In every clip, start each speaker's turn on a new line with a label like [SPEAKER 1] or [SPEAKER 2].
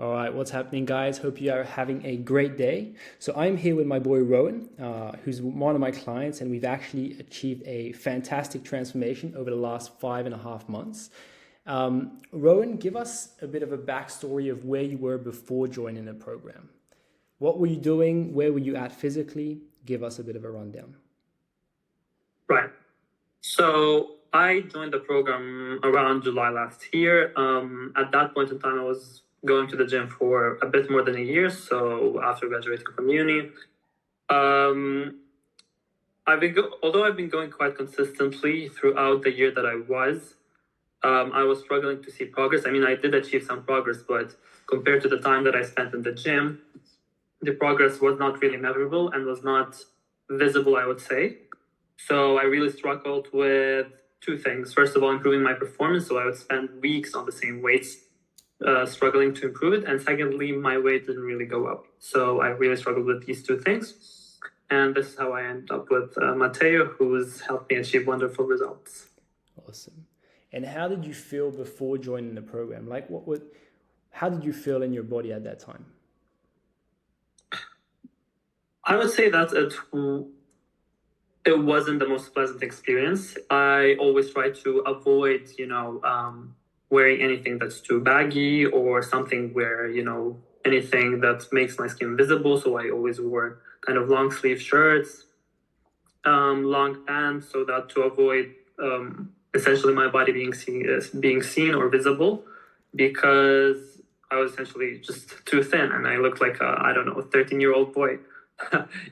[SPEAKER 1] All right, what's happening, guys? Hope you are having a great day. So I'm here with my boy Rowan, who's one of my clients, and we've actually achieved a fantastic transformation over the last 5.5 months. Rowan, give us a bit of a backstory of where you were before joining the program. What were you doing? Where were you at physically? Give us a bit of a rundown.
[SPEAKER 2] Right. So I joined the program around July last year. At that point in time, I was going to the gym for a bit more than a year. So after graduating from uni, um, although I've been going quite consistently throughout the year that I was struggling to see progress. I mean, I did achieve some progress, but compared to the time that I spent in the gym, the progress was not really measurable and was not visible, I would say. So I really struggled with two things. First of all, improving my performance. So I would spend weeks on the same weights, struggling to improve it. And secondly, my weight didn't really go up. So I really struggled with these two things. And this is how I ended up with Mateo, who's helped me achieve wonderful results.
[SPEAKER 1] Awesome. And how did you feel before joining the program? Like, how did you feel in your body at that time?
[SPEAKER 2] I would say that it wasn't the most pleasant experience. I always try to avoid, wearing anything that's too baggy or something where, anything that makes my skin visible. So I always wore kind of long sleeve shirts, long pants, so that to avoid essentially my body being seen or visible, because I was essentially just too thin and I looked like a 13-year-old boy.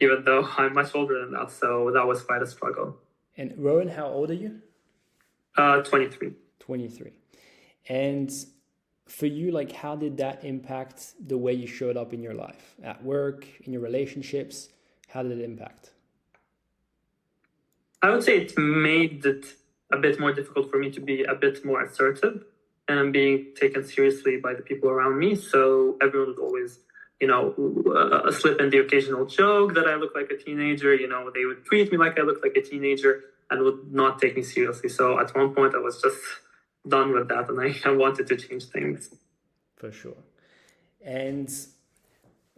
[SPEAKER 2] Even though I'm much older than that, so that was quite a struggle.
[SPEAKER 1] And Rowan, how old are you?
[SPEAKER 2] 23.
[SPEAKER 1] 23. And for you, like, how did that impact the way you showed up in your life, at work, in your relationships? How did it impact?
[SPEAKER 2] I would say it made it a bit more difficult for me to be a bit more assertive and being taken seriously by the people around me. So everyone would always slip in the occasional joke that I look like a teenager. They would treat me like I look like a teenager and would not take me seriously. So at one point I was just done with that and I wanted to change things.
[SPEAKER 1] For sure. And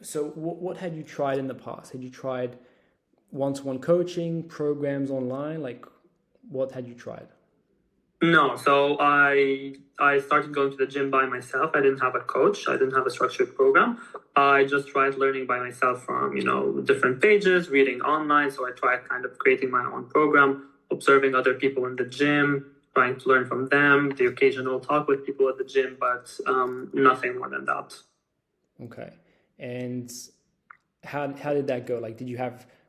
[SPEAKER 1] so what had you tried in the past? Had you tried one-to-one coaching, programs online? Like, what had you tried?
[SPEAKER 2] No, so I started going to the gym by myself. I didn't have a coach. I didn't have a structured program. I just tried learning by myself from, different pages, reading online. So I tried kind of creating my own program, observing other people in the gym, trying to learn from them, the occasional talk with people at the gym, but nothing more than that.
[SPEAKER 1] Okay. And how did that go? Like,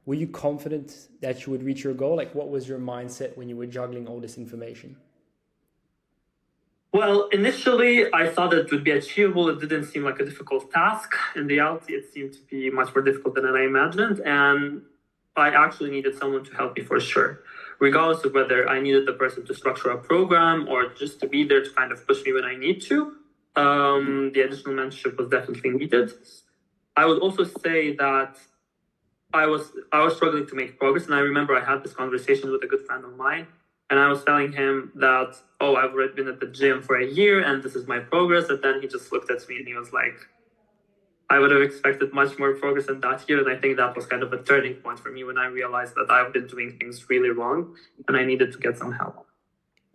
[SPEAKER 1] were you confident that you would reach your goal? Like, what was your mindset when you were juggling all this information?
[SPEAKER 2] Well, initially, I thought it would be achievable. It didn't seem like a difficult task. In reality, it seemed to be much more difficult than I imagined. And I actually needed someone to help me for sure, regardless of whether I needed the person to structure a program or just to be there to kind of push me when I need to. The additional mentorship was definitely needed. I would also say that I was struggling to make progress. And I remember I had this conversation with a good friend of mine. And I was telling him that, I've already been at the gym for a year and this is my progress. And then he just looked at me and he was like, I would have expected much more progress in that year. And I think that was kind of a turning point for me when I realized that I've been doing things really wrong and I needed to get some help.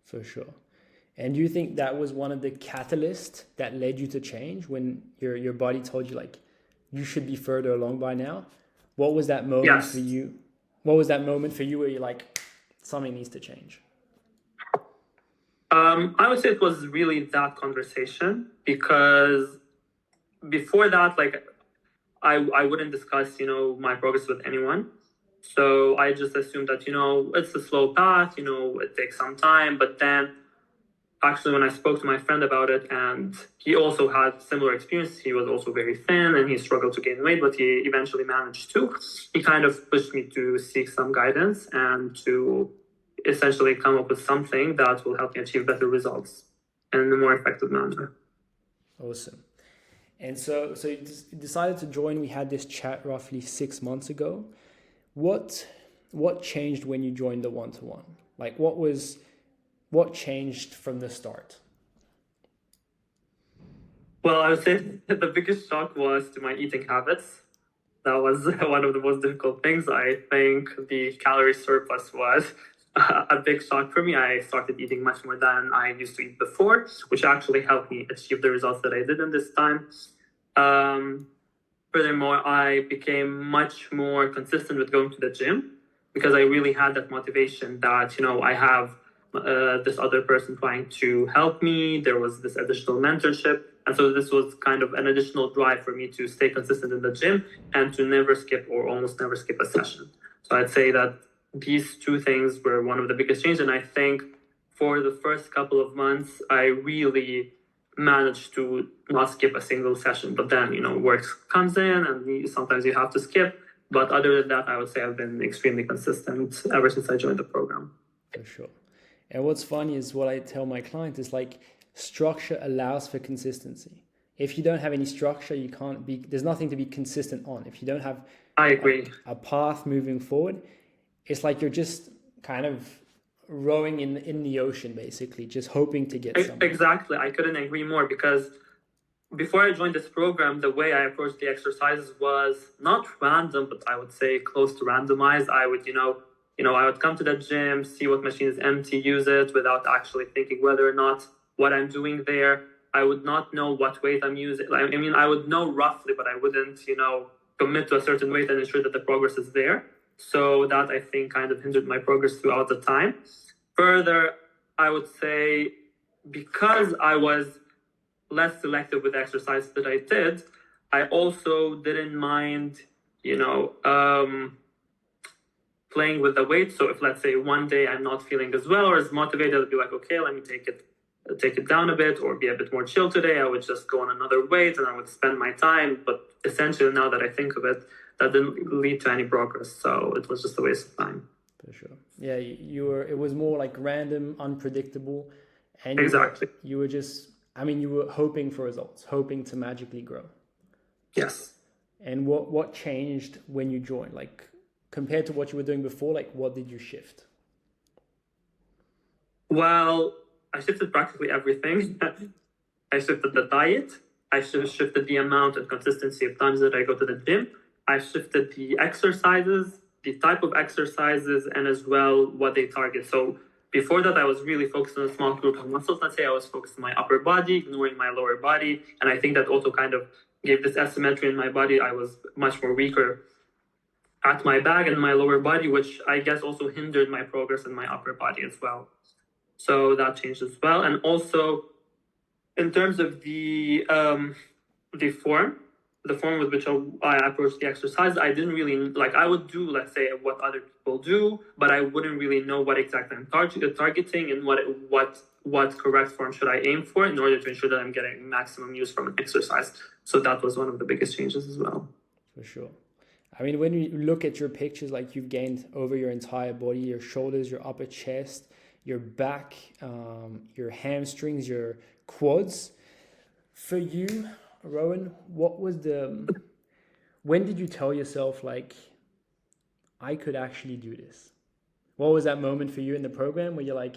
[SPEAKER 1] For sure. And do you think that was one of the catalysts that led you to change when your body told you, like, you should be further along by now? What was that moment for you? What was that moment for you where you're like, something needs to change?
[SPEAKER 2] I would say it was really that conversation, because before that, like, I wouldn't discuss, my progress with anyone. So I just assumed that, it's a slow path, it takes some time. But then actually when I spoke to my friend about it, and he also had similar experience, he was also very thin and he struggled to gain weight, but he eventually managed to. He kind of pushed me to seek some guidance and to essentially come up with something that will help me achieve better results in a more effective manner.
[SPEAKER 1] Awesome. And so you decided to join. We had this chat roughly 6 months ago. What changed when you joined the one-to-one? Like, what changed from the start?
[SPEAKER 2] Well, I would say the biggest shock was to my eating habits. That was one of the most difficult things. I think the calorie surplus was a big shock for me. I started eating much more than I used to eat before, which actually helped me achieve the results that I did in this time. Um, Furthermore, I became much more consistent with going to the gym because I really had that motivation that, I have this other person trying to help me. There was this additional mentorship. And so this was kind of an additional drive for me to stay consistent in the gym and to never skip or almost never skip a session. So I'd say that these two things were one of the biggest changes. And I think for the first couple of months, I really managed to not skip a single session. But then, work comes in and sometimes you have to skip. But other than that, I would say I've been extremely consistent ever since I joined the program.
[SPEAKER 1] For sure. And what's funny is what I tell my clients is like structure allows for consistency. If you don't have any structure, you can't be, there's nothing to be consistent on. If you don't have
[SPEAKER 2] I agree.
[SPEAKER 1] a path moving forward, it's like you're just kind of rowing in the ocean, basically, just hoping to get somewhere.
[SPEAKER 2] Exactly. I couldn't agree more because before I joined this program, the way I approached the exercises was not random, but I would say close to randomized. I would, I would come to the gym, see what machine is empty, use it without actually thinking whether or not what I'm doing there. I would not know what weight I'm using. I mean, I would know roughly, but I wouldn't, commit to a certain weight and ensure that the progress is there. So that I think kind of hindered my progress throughout the time. Further, I would say because I was less selective with the exercises that I did, I also didn't mind, playing with the weight. So if let's say one day I'm not feeling as well or as motivated, I'd be like, okay, let me take it down a bit or be a bit more chill today. I would just go on another weight and I would spend my time. But essentially now that I think of it, that didn't lead to any progress. So it was just a waste of time.
[SPEAKER 1] For sure. Yeah, it was more like random, unpredictable. And
[SPEAKER 2] exactly.
[SPEAKER 1] You were just, you were hoping for results, hoping to magically grow.
[SPEAKER 2] Yes.
[SPEAKER 1] And what changed when you joined? Like, compared to what you were doing before, like, what did you shift?
[SPEAKER 2] Well, I shifted practically everything. I shifted the diet. I shifted the amount and consistency of times that I go to the gym. I shifted the exercises, the type of exercises, and as well what they target. So before that, I was really focused on a small group of muscles. Let's say I was focused on my upper body, ignoring my lower body. And I think that also kind of gave this asymmetry in my body. I was much more weaker at my back and my lower body, which I guess also hindered my progress in my upper body as well. So that changed as well. And also in terms of the form with which I approached the exercise, I didn't really, I would do, let's say, what other people do, but I wouldn't really know what exactly I'm targeting and what correct form should I aim for in order to ensure that I'm getting maximum use from an exercise. So that was one of the biggest changes as well.
[SPEAKER 1] For sure. When you look at your pictures, like you've gained over your entire body, your shoulders, your upper chest, your back, your hamstrings, your quads. For you, Rowan, when did you tell yourself, like, I could actually do this? What was that moment for you in the program where you're like,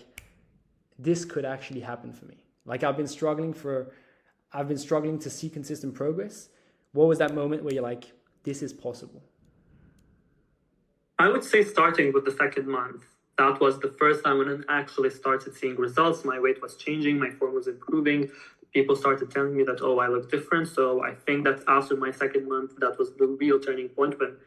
[SPEAKER 1] this could actually happen for me? Like, I've been struggling to see consistent progress. What was that moment where you're like, this is possible?
[SPEAKER 2] I would say starting with the second month. That was the first time when I actually started seeing results. My weight was changing, my form was improving. People started telling me that, I look different. So I think that after my second month, that was the real turning point when,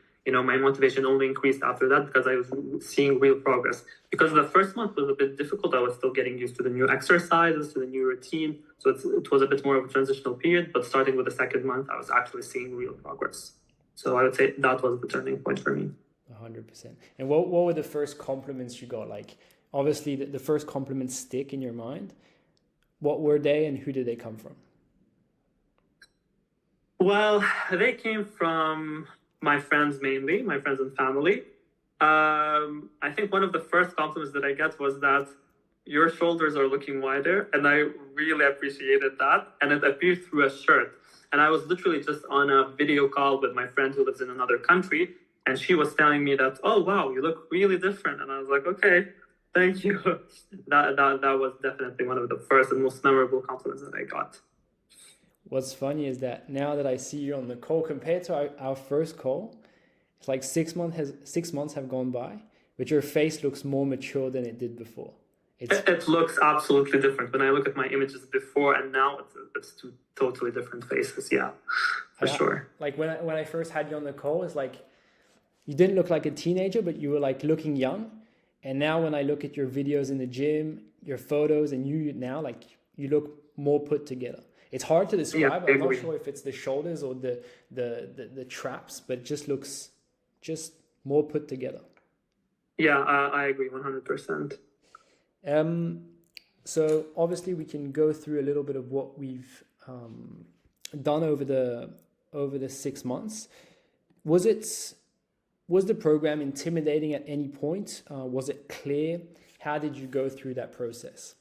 [SPEAKER 2] my motivation only increased after that because I was seeing real progress. Because the first month was a bit difficult. I was still getting used to the new exercises, to the new routine. So it was a bit more of a transitional period. But starting with the second month, I was actually seeing real progress. So I would say that was the turning point for me.
[SPEAKER 1] 100%. And what were the first compliments you got? Like, obviously, the first compliments stick in your mind. What were they and who did they come from?
[SPEAKER 2] Well, they came from my friends mainly, my friends and family. I think one of the first compliments that I got was that your shoulders are looking wider, and I really appreciated that. And it appeared through a shirt. And I was literally just on a video call with my friend who lives in another country. And she was telling me that, oh, wow, you look really different. And I was like, okay, thank you. That was definitely one of the first and most memorable compliments that I got.
[SPEAKER 1] What's funny is that now that I see you on the call, compared to our first call, it's like 6 months have gone by, but your face looks more mature than it did before.
[SPEAKER 2] It looks absolutely different. When I look at my images before and now, it's two totally different faces. Yeah, for sure.
[SPEAKER 1] Like when I first had you on the call, it's like you didn't look like a teenager, but you were like looking young. And now when I look at your videos in the gym, your photos, and you now, like, you look more put together. It's hard to describe. I'm not sure if it's the shoulders or the traps, but it just looks just more put together.
[SPEAKER 2] Yeah, I agree 100%.
[SPEAKER 1] So obviously we can go through a little bit of what we've done over the 6 months. Was the program intimidating at any point? Was it clear? How did you go through that process?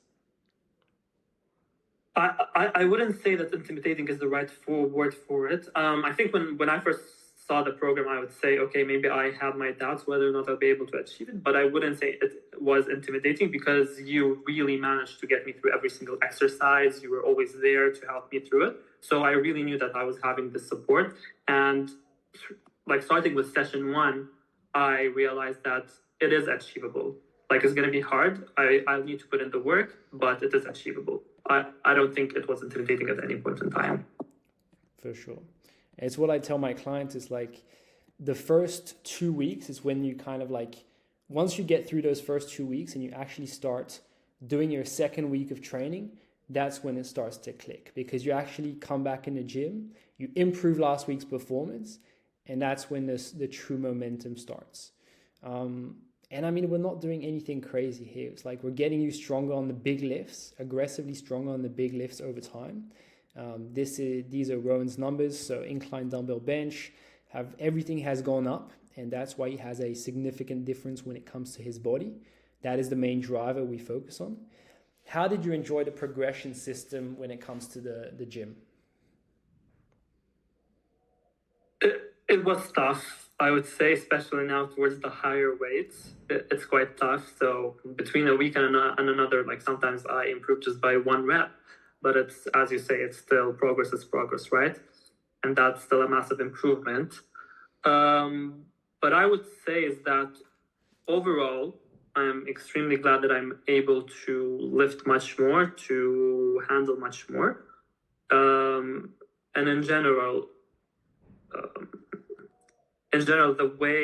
[SPEAKER 2] I wouldn't say that intimidating is the right word for it. I think when I first saw the program, I would say, okay, maybe I have my doubts whether or not I'll be able to achieve it, but I wouldn't say it was intimidating because you really managed to get me through every single exercise. You were always there to help me through it. So I really knew that I was having the support. And like starting with session 1, I realized that it is achievable. Like, it's going to be hard. I'll need to put in the work, but it is achievable. I don't think it was intimidating at any point in time.
[SPEAKER 1] For sure. It's what I tell my clients is like the first 2 weeks is when you kind of like, once you get through those first 2 weeks and you actually start doing your second week of training, that's when it starts to click because you actually come back in the gym, you improve last week's performance, and that's when the true momentum starts. And I mean, we're not doing anything crazy here. It's like we're getting you stronger on the big lifts, aggressively stronger on the big lifts over time. These are Rowan's numbers. So incline dumbbell bench, everything has gone up, and that's why he has a significant difference when it comes to his body. That is the main driver we focus on. How did you enjoy the progression system when it comes to the gym?
[SPEAKER 2] It was tough, I would say, especially now towards the higher weights. It's quite tough. So between a week and another, like sometimes I improve just by 1 rep, but it's, as you say, it's still progress is progress, right? And that's still a massive improvement. But I would say is that overall, I'm extremely glad that I'm able to lift much more, to handle much more. And in general, the way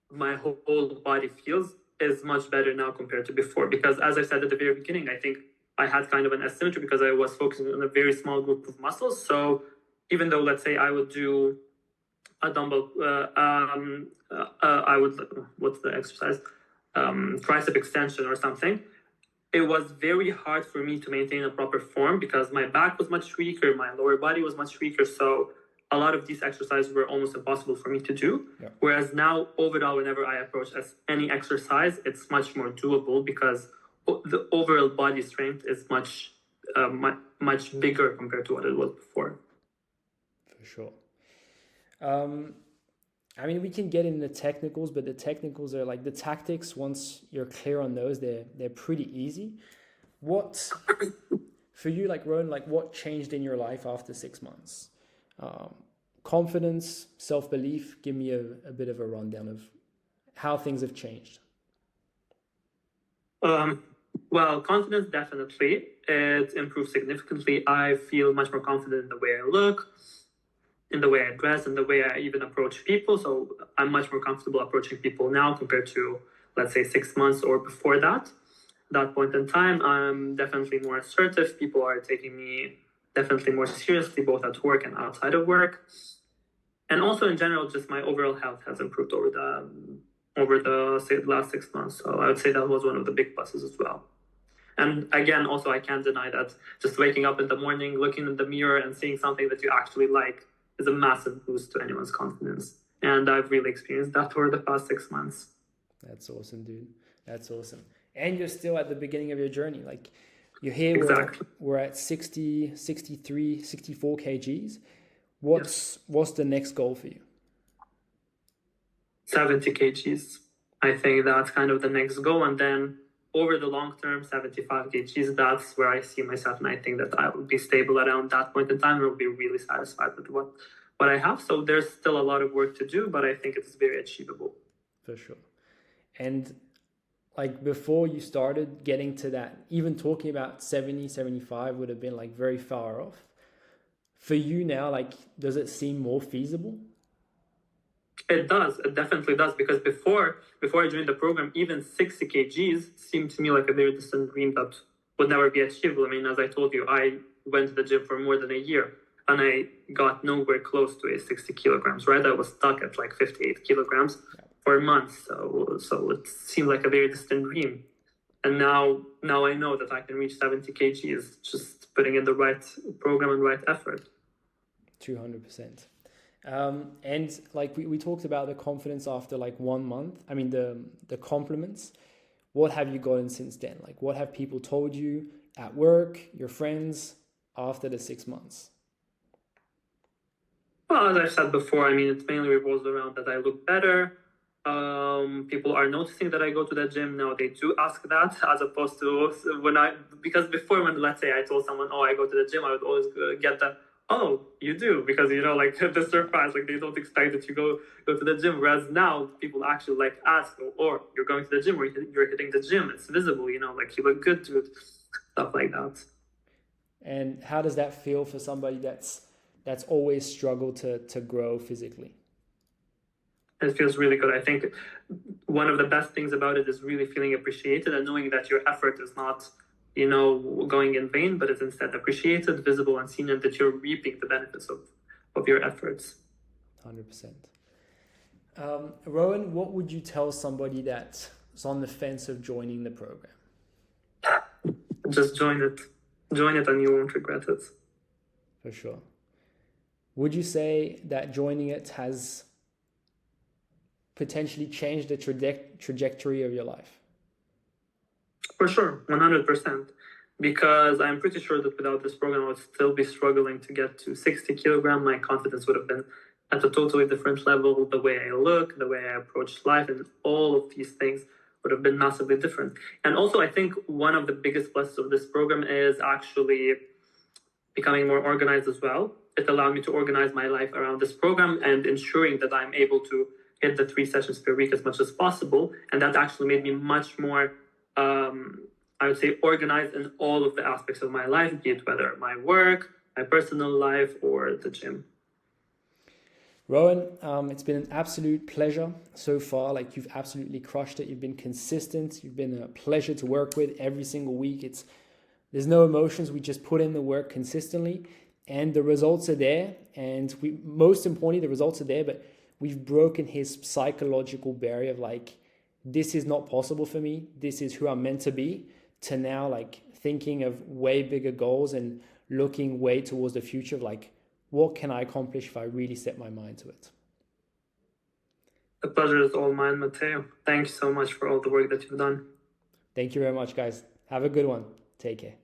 [SPEAKER 2] my whole body feels is much better now compared to before. Because as I said at the very beginning, I think I had kind of an asymmetry because I was focusing on a very small group of muscles. So even though, let's say, I would do a dumbbell, what's the exercise? Tricep extension or something. It was very hard for me to maintain a proper form because my back was much weaker, my lower body was much weaker. So a lot of these exercises were almost impossible for me to do. Yeah. Whereas now, overall, whenever I approach any exercise, it's much more doable because the overall body strength is much bigger compared to what it was before.
[SPEAKER 1] For sure. I mean, we can get into the technicals, but the technicals are like the tactics. Once you're clear on those, they're pretty easy. What for you, like Rowan, like what changed in your life after 6 months? Confidence, self-belief. Give me a bit of a rundown of how things have changed.
[SPEAKER 2] Well, confidence, definitely. It improved significantly. I feel much more confident in the way I look, in the way I dress, and the way I even approach people. So I'm much more comfortable approaching people now compared to, let's say, 6 months or before that point in time. I'm definitely more assertive. People are taking me definitely more seriously, both at work and outside of work. And also in general, just my overall health has improved over the last 6 months. So I would say that was one of the big pluses as well. And again, also, I can't deny that just waking up in the morning, looking in the mirror and seeing something that you actually like is a massive boost to anyone's confidence. And I've really experienced that over the past 6 months.
[SPEAKER 1] That's awesome, dude. That's awesome. And you're still at the beginning of your journey. Like, you're here,
[SPEAKER 2] exactly.
[SPEAKER 1] We're at 60, 63, 64 kgs. What's the next goal for you?
[SPEAKER 2] 70 kgs. I think that's kind of the next goal. And then over the long term, 75 kgs, that's where I see myself. And I think that I will be stable around that point in time. I will be really satisfied with what I have. So there's still a lot of work to do, but I think it's very achievable.
[SPEAKER 1] For sure. And like before you started getting to that, even talking about 70, 75 would have been like very far off. For you now, like, does it seem more feasible?
[SPEAKER 2] It does. It definitely does. Because before I joined the program, even 60 kgs seemed to me like a very distant dream that would never be achievable. I mean, as I told you, I went to the gym for more than a year and I got nowhere close to a 60 kilograms, right? I was stuck at like 58 kilograms for months. So it seemed like a very distant dream. And now I know that I can reach 70 kgs just putting in the right program and right effort.
[SPEAKER 1] 200%. And like we talked about the confidence after like 1 month. I mean, the compliments. What have you gotten since then? Like, what have people told you at work, your friends, after the 6 months?
[SPEAKER 2] Well, as I said before, I mean, it mainly revolves around that I look better. People are noticing that I go to the gym now. They do ask that, as opposed to because before, when let's say I told someone, "Oh, I go to the gym," I would always get that, "Oh, you do," because like the surprise, like they don't expect that you go to the gym. Whereas now people actually like ask, "Or you're going to the gym, or you're hitting the gym. It's visible, like you look good, dude." Stuff like that.
[SPEAKER 1] And how does that feel for somebody that's always struggled to grow physically?
[SPEAKER 2] It feels really good. I think one of the best things about it is really feeling appreciated and knowing that your effort is not, going in vain, but it's instead appreciated, visible, and seen, and that you're reaping the benefits of your efforts.
[SPEAKER 1] 100%. Rowan, what would you tell somebody that's on the fence of joining the program?
[SPEAKER 2] Just join it. Join it and you won't regret it.
[SPEAKER 1] For sure. Would you say that joining it has potentially changed the trajectory of your life?
[SPEAKER 2] For sure, 100%. Because I'm pretty sure that without this program, I would still be struggling to get to 60 kilograms. My confidence would have been at a totally different level. The way I look, the way I approach life, and all of these things would have been massively different. And also, I think one of the biggest pluses of this program is actually becoming more organized as well. It allowed me to organize my life around this program and ensuring that I'm able to hit the 3 sessions per week as much as possible. And that actually made me much more, I would say, organized in all of the aspects of my life, be it whether my work, my personal life, or the gym.
[SPEAKER 1] Rowan, it's been an absolute pleasure so far. Like, you've absolutely crushed it. You've been consistent. You've been a pleasure to work with every single week. There's no emotions. We just put in the work consistently, and the results are there. And most importantly, the results are there, but we've broken his psychological barrier of like, this is not possible for me. This is who I'm meant to be, to now like thinking of way bigger goals and looking way towards the future of like, what can I accomplish if I really set my mind to it?
[SPEAKER 2] The pleasure is all mine, Mateo. Thanks so much for all the work that you've done.
[SPEAKER 1] Thank you very much, guys. Have a good one. Take care.